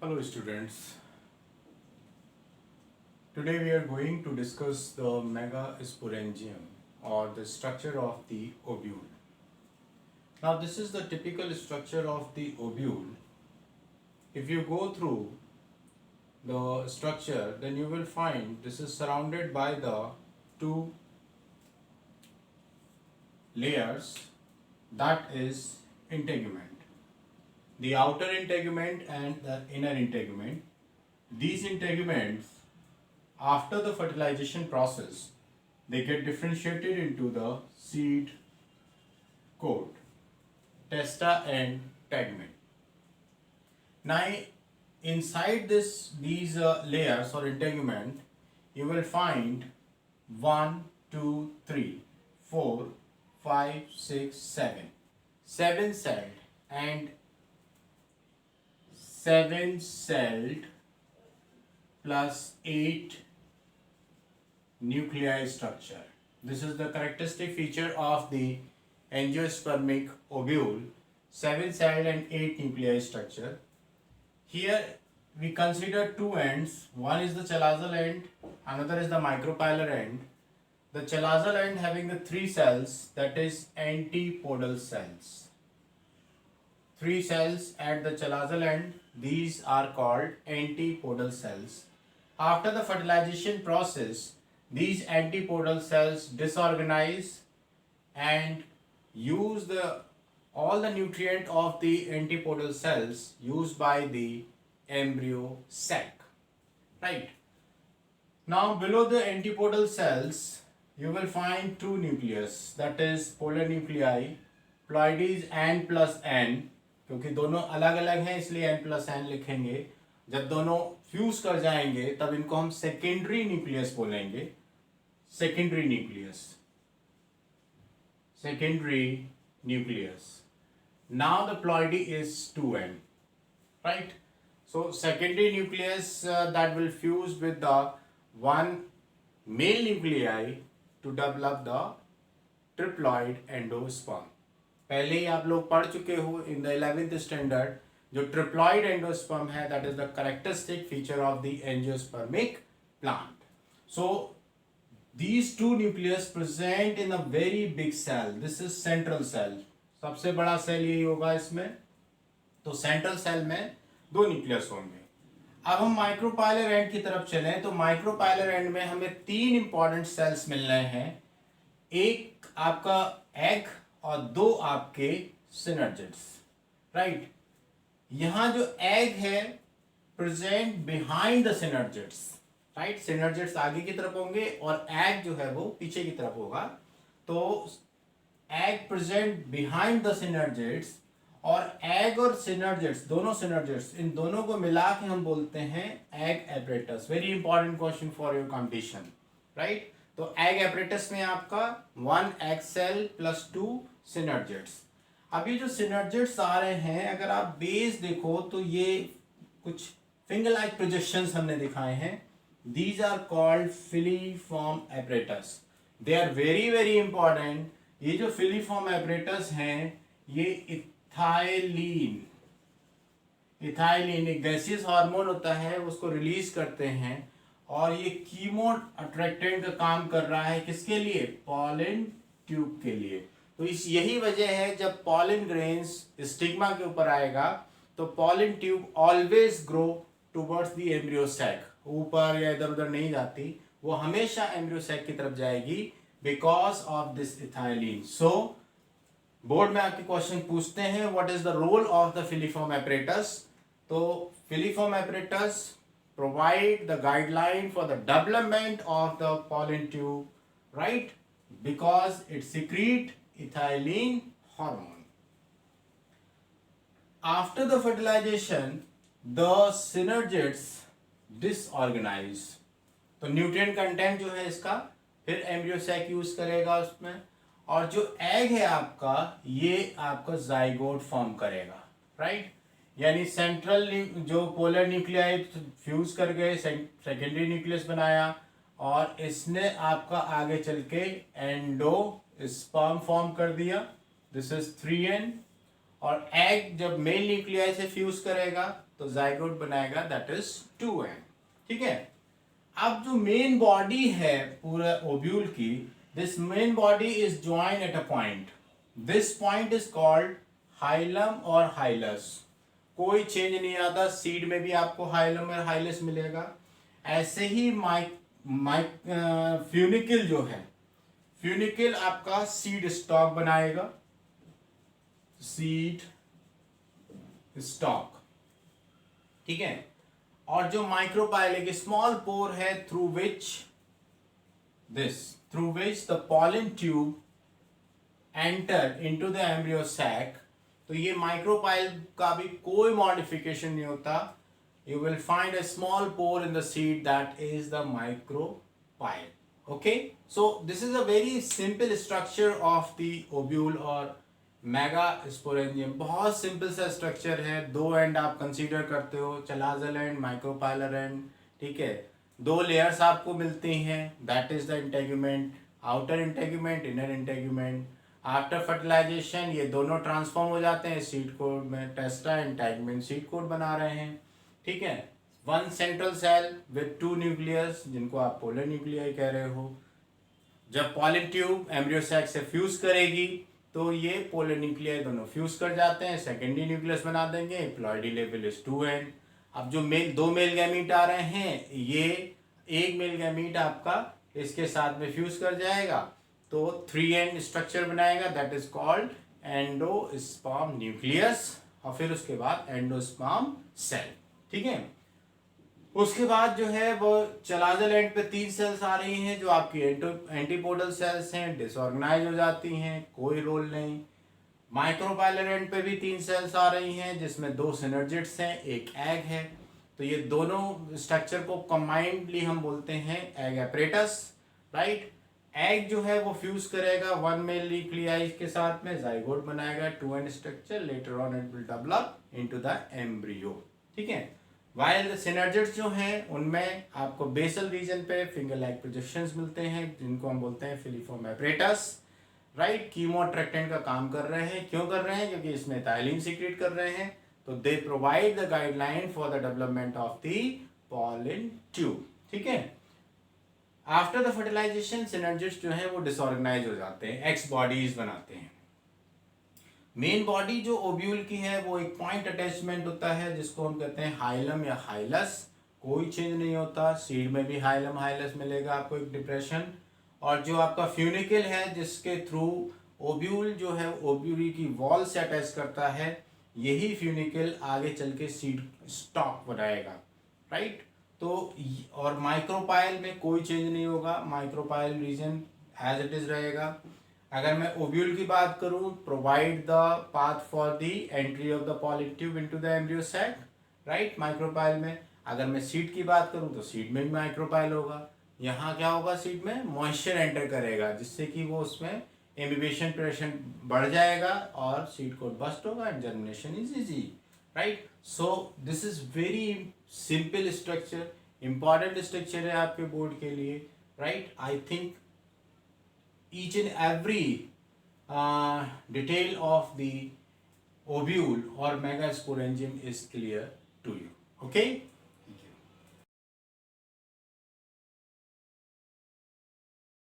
Hello students, today we are going to discuss the megasporangium or the structure of the ovule. Now this is the typical structure of the ovule. If you go through the structure, then you will find this is surrounded by the two layers, that is integument. The outer integument and the inner integument. These integuments, after the fertilization process, they get differentiated into the seed coat, testa and tegument. Now, inside these layers or integument, you will find 1, 2, 3, 4, 5, 6, 7 celled and 7 celled plus 8 nuclei structure. This is the characteristic feature of the angiospermic ovule, 7 celled and 8 nuclei structure. Here we consider two ends, one is the chalazal end, another is the micropylar end. The chalazal end having the 3 cells, that is antipodal cells. 3 cells at the chalazal end, these are called antipodal cells. After the fertilization process, these antipodal cells disorganize and use all the nutrient of the antipodal cells used by the embryo sac. Right. Now below the antipodal cells, you will find two nucleus, that is polar nuclei, ploides n plus n. क्योंकि दोनों अलग अलग हैं इसलिए n plus n लिखेंगे. जब दोनों fuse कर जाएंगे तब इनको हम सेकेंडरी न्यूक्लियस बोलेंगे. Secondary nucleus. Now the ploidy is 2n, right? So secondary nucleus that will fuse with the one male nuclei to develop the triploid endosperm. पहले ही आप लोग पढ़ चुके हो इन द 11th स्टैंडर्ड. जो ट्रिप्लॉइड एंडोस्पर्म है, that is the characteristic feature of the angiospermic plant. So these two nucleus present in a very big cell. This is central cell. सबसे बड़ा सेल यही होगा इसमें. तो सेंट्रल सेल में दो न्यूक्लियस होंगे. अब हम माइक्रोपाइलर एंड की तरफ चलें तो माइक्रोपाइलर एंड में हमें 3 इंपॉर्टेंट सेल्स मिल रहे हैं. एक आपका एग और 2 आपके सिनर्जिड्स. राइट. यहां जो एग है present behind the synergids. Right. Synergids आगे की तरफ होंगे और एग जो है वो पीछे की तरफ होगा. तो egg present behind the synergids और एग और सिनर्जिड्स, दोनों सिनर्जिड्स, इन दोनों को मिला के हम बोलते हैं egg apparatus. Very important question for your competition. Right. तो एग एपरेटस में आपका 1 एग सेल प्लस 2 सिनर्जिड्स. अब ये जो सिनर्जिड्स आ रहे हैं, अगर आप बेस देखो तो ये कुछ फिंगर लाइक प्रोजेक्शंस हमने दिखाए हैं. These are called filiform apparatus. They are very very important. ये जो filiform apparatus हैं, ये इथाइलिन एक गैसियस हार्मोन होता है, उसको रिलीज करते हैं और ये कीमो अट्रैक्टेंट का काम कर रहा है. किसके लिए? पॉलन ट्यूब के लिए. तो इस यही वजह है जब पॉलन ग्रेन्स स्टिग्मा के ऊपर आएगा तो pollen tube always grow towards the embryo sac. ऊपर या इधर उधर नहीं जाती, वो हमेशा एम्ब्रियो सैक की तरफ जाएगी because of this ethylene. So board में आपके क्वेश्चन पूछते हैं what is the role of the filiform apparatus. तो filiform apparatus provide the guideline for the development of the pollen tube. Right. Because it secrete ethylene hormone. After the fertilization the synergids disorganize. तो nutrient content जो है इसका फिर embryo sac use करेगा उसमें, और जो एग है आपका ये आपका जाइगोट फॉर्म करेगा. राइट. यानी सेंट्रल जो पोलर न्यूक्लियाई फ्यूज कर गए, सेकेंडरी न्यूक्लियस बनाया और इसने आपका आगे चल के एंडो स्पर्म फॉर्म कर दिया. This is 3n. और एग जब मेल न्यूक्लियाई से फ्यूज करेगा तो जाइगोट बनाएगा, दैट इज 2n। ठीक है, अब जो मेन बॉडी है पूरा ओव्यूल की, this main body is join at a point, this point is called hilum और हाइलस। कोई चेंज नहीं आता, सीड में भी आपको हाइलम और हाइलस मिलेगा। ऐसे ही फ्यूनिकल जो है, फ्यूनिकल आपका सीड स्टॉक बनाएगा, सीड स्टॉक। ठीक है, और जो माइक्रोपाइल एक स्मॉल पोर है through which the pollen tube enter into the embryo sac. तो ये माइक्रोपाइल का भी कोई मॉडिफिकेशन नहीं होता। You will find a small pore in the seed, that is the micropyle. Okay, so this is a very simple structure of the ovule और megasporangium. बहुत simple सा स्ट्रक्चर है। दो एंड आप कंसीडर करते हो, चलाजल एंड, माइक्रोपाइलर एंड। ठीक है, दो लेयर्स आपको मिलती हैं, that is the integument, outer integument, inner integument. After fertilization ये दोनों ट्रांसफॉर्म हो जाते हैं सीड कोड में, टेस्टा इंटेग्यूमेंट सीड कोड बना रहे हैं। ठीक है, one central cell with two nucleus, जिनको आप पोलर न्यूक्लियाई कह रहे हो। जब पॉलन ट्यूब एम्ब्रियो सैक से फ्यूज करेगी तो ये पोलर न्यूक्लियाई दोनों फ्यूज कर जाते हैं, सेकेंडरी न्यूक्लियस बना देंगे, प्लॉइडी लेवल इज 2n। अब जो दो मेल गैमीट आ रहे हैं, ये एक मेल गैमीट आपका इसके साथ में फ्यूज कर जाएगा तो 3n स्ट्रक्चर बनाएगा, that is called endosperm nucleus, और फिर उसके बाद एंडोस्पर्म सेल। ठीक है, उसके बाद जो है वो चलाजल एंड पे 3 सेल्स आ रही हैं जो आपकी एंटीपोडल सेल्स हैं, डिसऑर्गेनाइज हो जाती हैं, कोई रोल नहीं। माइक्रोपाइलर एंड पे भी 3 सेल्स आ रही हैं जिसमें 2 सिनर्जिड्स हैं, एक एग है। तो ये दोनों स्ट्रक्चर को कंबाइंडली हम बोलते हैं एग एपरेटस, राइट। एग जो है वो फ्यूज करेगा 1 मेल न्यूक्लियाई के साथ में, जाइगोट बनाएगा 2n structure, later on it will develop into the embryo. ठीक है, वाइल सिनर्जिड्स जो हैं उनमें आपको बेसल रीजन पे फिंगर लाइक प्रोजेक्शंस मिलते हैं जिनको हम बोलते हैं फिलिफॉर्म एपरेटस, राइट। कीमोट्रेक्टेंट का काम कर रहे हैं, क्यों कर रहे हैं? क्योंकि इसमें एथिलीन सीक्रेट कर रहे हैं, तो they provide the guideline for the development of the pollen tube. ठीक है, आफ्टर द फर्टिलाइजेशन सिनर्जिड्स जो है वो डिसऑर्गेनाइज हो जाते हैं, एक्स बॉडीज बनाते हैं। मेन बॉडी जो ओव्यूल की है वो एक पॉइंट अटैचमेंट होता है जिसको हम कहते हैं हाइलम या हाइलस, कोई चेंज नहीं होता। सीड में भी हाइलम हाइलस मिलेगा आपको, एक डिप्रेशन। और जो आपका फ्यूनिकल है जिसके थ्रू ओव्यूल जो है ओव्यूरी की वॉल से अटैच करता है, यही फ्यूनिकल आगे चल के सीड स्टॉक बनाएगा, राइट। तो और माइक्रोपाइल में कोई चेंज नहीं होगा, micropyle region as it is रहेगा। अगर मैं ओव्यूल की बात करूं, provide the path for the entry of the pollen tube into the embryo sac, right, micropyle में। अगर मैं सीड की बात करूं तो सीड में भी माइक्रोपाइल होगा। यहाँ क्या होगा, सीड में मॉइस्चर एंटर करेगा जिससे कि वो उसमें इम्बिबेशन प्रेशर बढ़ जाएगा और सीड कोड बस्ट होगा and germination is easy, right. So this is very simple structure, important structure है आपके बोर्ड के लिए, right. I think each and every detail of the ovule or megasporangium is clear to you. Okay.